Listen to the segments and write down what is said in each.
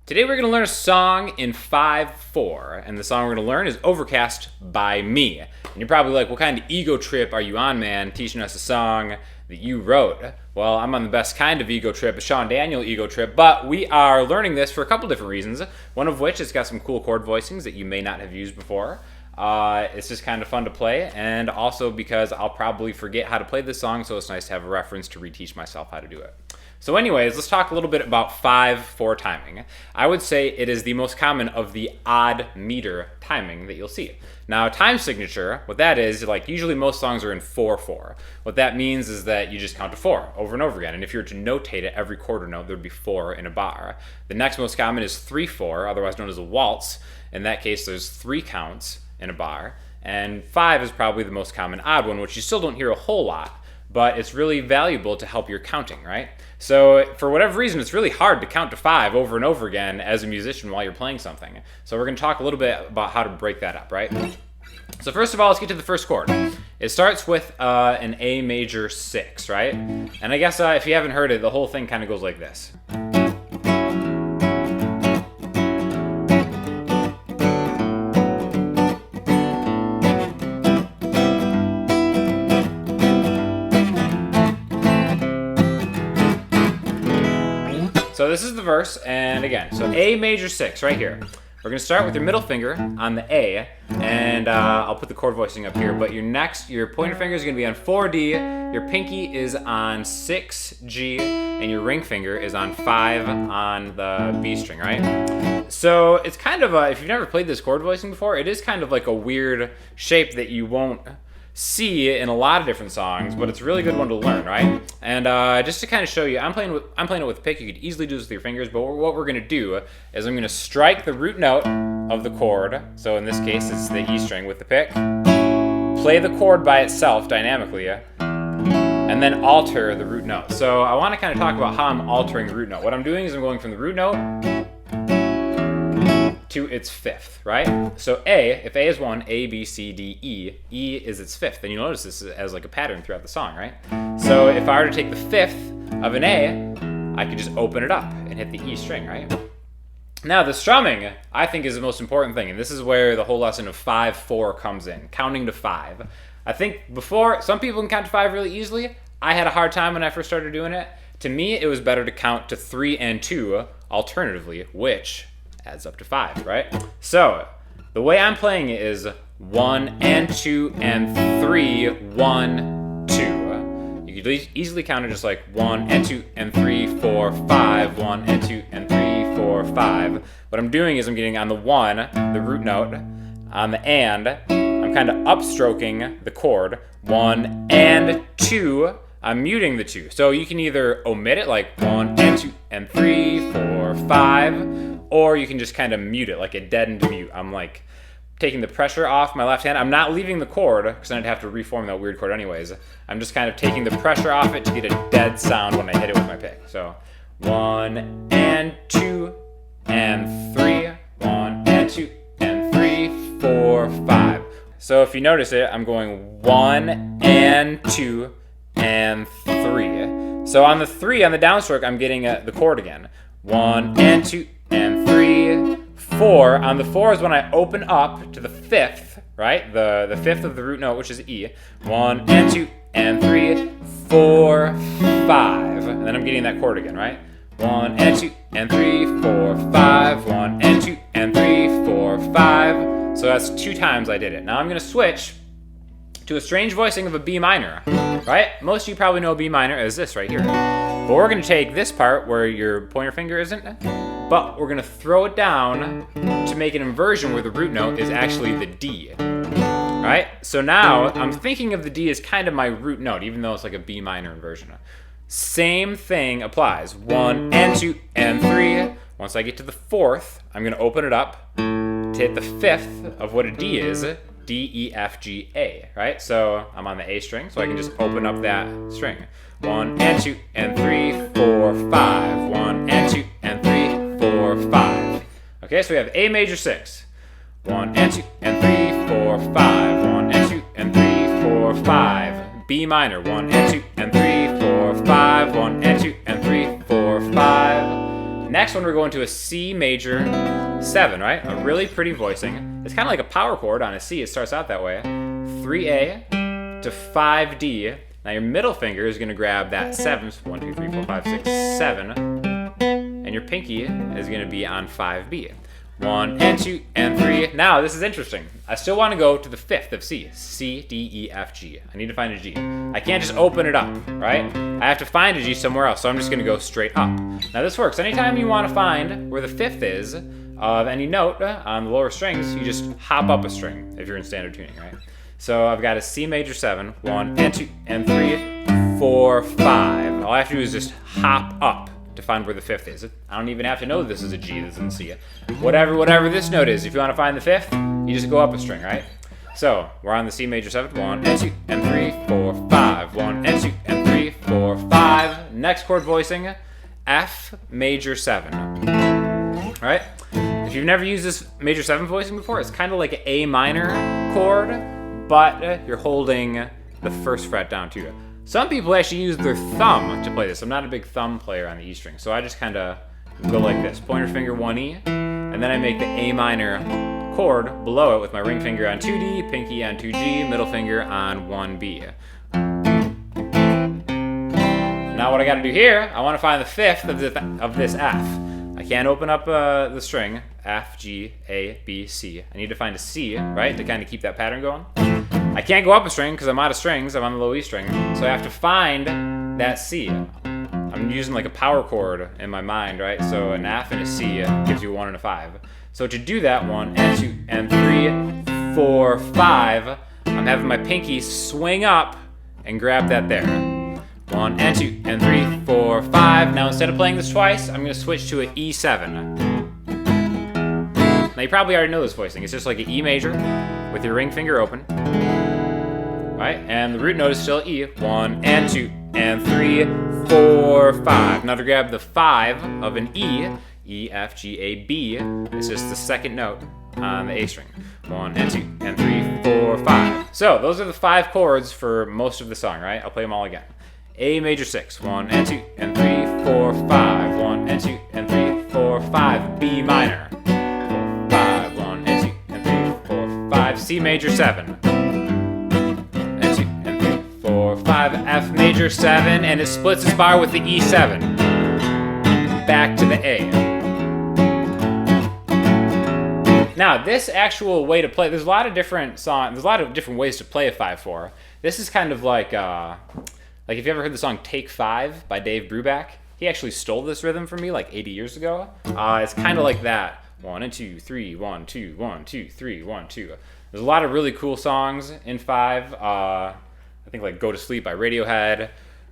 Today we're going to learn a song in 5/4, and the song we're going to learn is Overcast by me. And you're probably like, what kind of ego trip are you on, man, teaching us a song that you wrote? Well, I'm on the best kind of ego trip, a Sean Daniel ego trip, but we are learning this for a couple different reasons. One of which it's got some cool chord voicings that you may not have used before. It's just kind of fun to play, and also because I'll probably forget how to play this song, so it's nice to have a reference to reteach myself how to do it. So anyways, let's talk a little bit about 5/4 timing. I would say it is the most common of the odd meter timing that you'll see. Now, time signature, what that is, like usually most songs are in 4/4. What that means is that you just count to 4 over and over again, and if you were to notate it, every quarter note, there would be 4 in a bar. The next most common is 3/4, otherwise known as a waltz. In that case, there's 3 counts in a bar, and 5 is probably the most common odd one, which you still don't hear a whole lot, but it's really valuable to help your counting, right? So for whatever reason, it's really hard to count to 5 over and over again as a musician while you're playing something. So we're going to talk a little bit about how to break that up, right? So first of all, let's get to the first chord. It starts with an A major 6, right? And I guess if you haven't heard it, the whole thing kind of goes like this. So this is the verse, and again, so A major 6 right here. We're going to start with your middle finger on the A, and I'll put the chord voicing up here, but your pointer finger is going to be on 4D, your pinky is on 6G, and your ring finger is on 5 on the B string, right? So it's kind of if you've never played this chord voicing before, it is kind of like a weird shape that you won't see in a lot of different songs, but it's a really good one to learn, right? And just to kind of show you, I'm playing it with a pick. You could easily do this with your fingers, but what we're going to do is I'm going to strike the root note of the chord. So in this case, it's the E string with the pick. Play the chord by itself dynamically, and then alter the root note. So I want to kind of talk about how I'm altering the root note. What I'm doing is I'm going from the root note to its 5th, right? So A, if A is 1, A, B, C, D, E, E is its 5th. And you notice this as like a pattern throughout the song, right? So if I were to take the 5th of an A, I could just open it up and hit the E string, right? Now the strumming, I think, is the most important thing, and this is where the whole lesson of 5/4 comes in, counting to 5. I think before, some people can count to 5 really easily. I had a hard time when I first started doing it. To me, it was better to count to 3 and 2 alternatively, which adds up to 5, right? So the way I'm playing it is 1 and 2 and 3, 1, 2. You could easily count it just like 1 and 2 and 3, 4, 5, 1 and 2 and 3, 4, 5. What I'm doing is I'm getting on the 1, the root note, on the and, I'm kind of upstroking the chord, 1 and 2, I'm muting the 2. So you can either omit it like 1 and 2 and 3, 4, 5, or you can just kind of mute it like a deadened mute. I'm like taking the pressure off my left hand. I'm not leaving the chord because then I'd have to reform that weird chord anyways. I'm just kind of taking the pressure off it to get a dead sound when I hit it with my pick. So 1 and 2 and 3, 1 and 2 and 3, 4, 5. So if you notice it, I'm going 1 and 2 and 3. So on the 3, on the downstroke, I'm getting the chord again. 1 and 2 and 3, 4. On the 4 is when I open up to the 5th, right? The 5th of the root note, which is E. 1 and 2 and 3, 4, 5. And then I'm getting that chord again, right? 1 and 2 and 3, 4, 5. 1 and 2 and 3, 4, 5. So that's 2 times I did it. Now I'm going to switch to a strange voicing of a B minor, right? Most of you probably know B minor as this right here. But we're going to take this part where your pointer finger isn't, but we're going to throw it down to make an inversion where the root note is actually the D, right? So now I'm thinking of the D as kind of my root note, even though it's like a B minor inversion. Same thing applies. 1 and 2 and 3. Once I get to the 4th, I'm going to open it up to hit the 5th of what a D is. D, E, F, G, A, right? So I'm on the A string, so I can just open up that string. 1 and 2 and 3, 4, 5. 1 and 2 and 3, 4, 5. Okay, so we have A major 6. 1 and 2 and 3, 4, 5. 1 and 2 and 3, 4, 5. B minor. 1 and 2 and 3, 4, 5. 1 and 2 and 3, 4, 5. Next one, we're going to a C major 7, right? A really pretty voicing. It's kind of like a power chord on a C. It starts out that way. 3A to 5D. Now your middle finger is going to grab that 7. 1, 2, 3, 4, 5, 6, 7. And your pinky is going to be on 5B. 1 and 2 and 3. Now this is interesting. I still want to go to the 5th of C. C, D, E, F, G. I need to find a G. I can't just open it up, right? I have to find a G somewhere else, so I'm just going to go straight up. Now this works. Anytime you want to find where the 5th is of any note on the lower strings, you just hop up a string if you're in standard tuning, right? So I've got a C major 7. 1 and 2 and 3, 4, 5. All I have to do is just hop up to find where the 5th is. I don't even have to know this is a G, this is in C. Whatever this note is, if you want to find the 5th, you just go up a string, right? So we're on the C major 7. 1 and 2 and 3, 4, 5. 1 and 2 and 3, 4, 5. Next chord voicing, F major 7. All right? If you've never used this major 7 voicing before, it's kind of like an A minor chord, but you're holding the 1st fret down too. Some people actually use their thumb to play this. I'm not a big thumb player on the E string, so I just kind of go like this. Pointer finger 1E, and then I make the A minor chord below it with my ring finger on 2D, pinky on 2G, middle finger on 1B. Now what I gotta do here, I wanna find the 5th of this F. I can't open up the string, F, G, A, B, C. I need to find a C, right, to kind of keep that pattern going. I can't go up a string because I'm out of strings. I'm on the low E string. So I have to find that C. I'm using like a power chord in my mind, right? So an F and a C gives you a 1 and a 5. So to do that, 1 and 2 and 3, 4, 5, I'm having my pinky swing up and grab that there. 1 and 2 and 3, 4, 5. Now instead of playing this twice, I'm going to switch to an E7. Now you probably already know this voicing. It's just like an E major with your ring finger open. Right? And the root note is still E. 1 and 2 and 3, 4, 5. Now to grab the 5 of an E, E, F, G, A, B, it's just the 2nd note on the A string. 1 and 2 and 3, 4, 5. So those are the 5 chords for most of the song, right? I'll play them all again. A major 6. 1 and 2 and 3, 4, 5. 1 and 2 and 3, 4, 5. B minor. 4, 5. 1 and 2 and 3, 4, 5. C major 7. 5, F major 7, and it splits its bar with the E7. Back to the A. Now, this actual way to play, there's a lot of different ways to play a 5/4. This is kind of like if you ever heard the song Take 5 by Dave Brubeck, he actually stole this rhythm from me like 80 years ago. It's kind of like that. 1 and 2, 3, 1, 2, 1, 2, 3, 1, 2. There's a lot of really cool songs in 5. I think like Go to Sleep by Radiohead,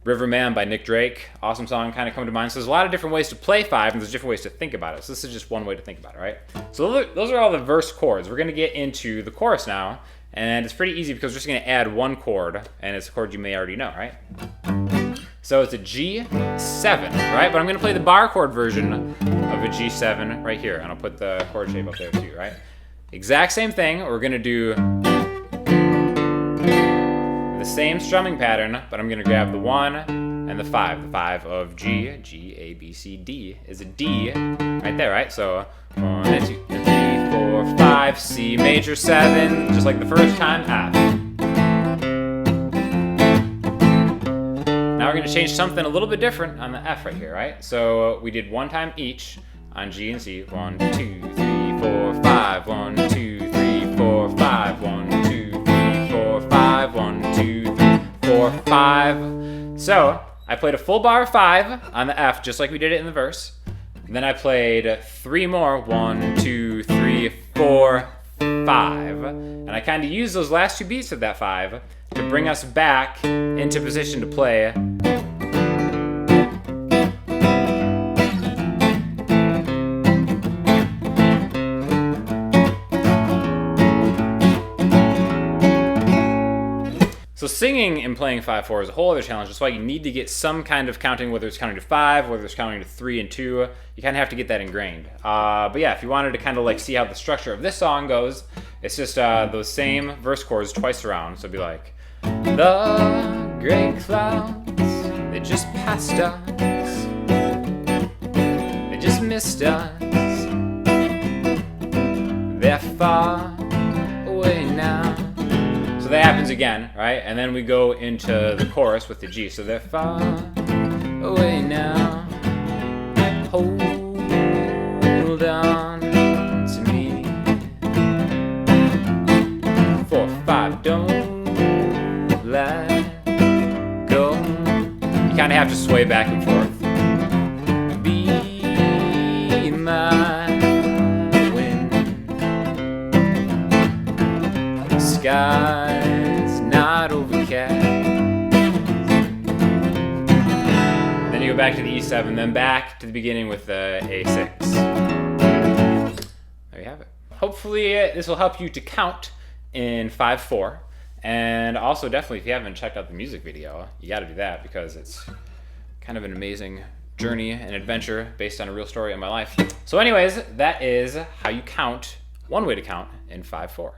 Riverman by Nick Drake, awesome song kind of come to mind. So there's a lot of different ways to play 5, and there's different ways to think about it. So this is just one way to think about it, right? So those are all the verse chords. We're gonna get into the chorus now, and it's pretty easy because we're just gonna add one chord, and it's a chord you may already know, right? So it's a G7, right? But I'm gonna play the bar chord version of a G7 right here, and I'll put the chord shape up there too, right? Exact same thing. We're gonna do the same strumming pattern, but I'm gonna grab the 1 and the 5. The 5 of G, G, A, B, C, D is a D right there, right? So 1 and 2 and 3, 4, 5, C major 7, just like the first time, F. Now we're gonna change something a little bit different on the F right here, right? So we did 1 time each on G and C. 1, 2, 3, 4, 5. 1, 2, 3, 4, 5. 1, 2, 3, 4, 5. 1, 2, 3, 4, 5. So I played a full bar of 5 on the F, just like we did it in the verse. And then I played 3 more. 1, 2, 3, 4, 5. And I kind of used those last 2 beats of that 5 to bring us back into position to play. So singing and playing 5/4 is a whole other challenge. That's why you need to get some kind of counting, whether it's counting to 5, whether it's counting to 3 and 2. You kind of have to get that ingrained. But yeah, if you wanted to kind of like see how the structure of this song goes, it's just those same verse chords twice around. So it'd be like, the gray clouds, they just passed us. They just distance. They're far away now. So that happens again, right? And then we go into the chorus with the G. So they're far away now. Hold on to me. 4, 5, don't let go. You kind of have to sway back and forth. Be my wind. The sky's not overcast. Then you go back to the E7, then back to the beginning with the A6. There you have it. Hopefully this will help you to count in 5/4. And also definitely if you haven't checked out the music video, you got to do that because it's kind of an amazing journey and adventure based on a real story in my life. So anyways, that is how you count, one way to count in 5/4.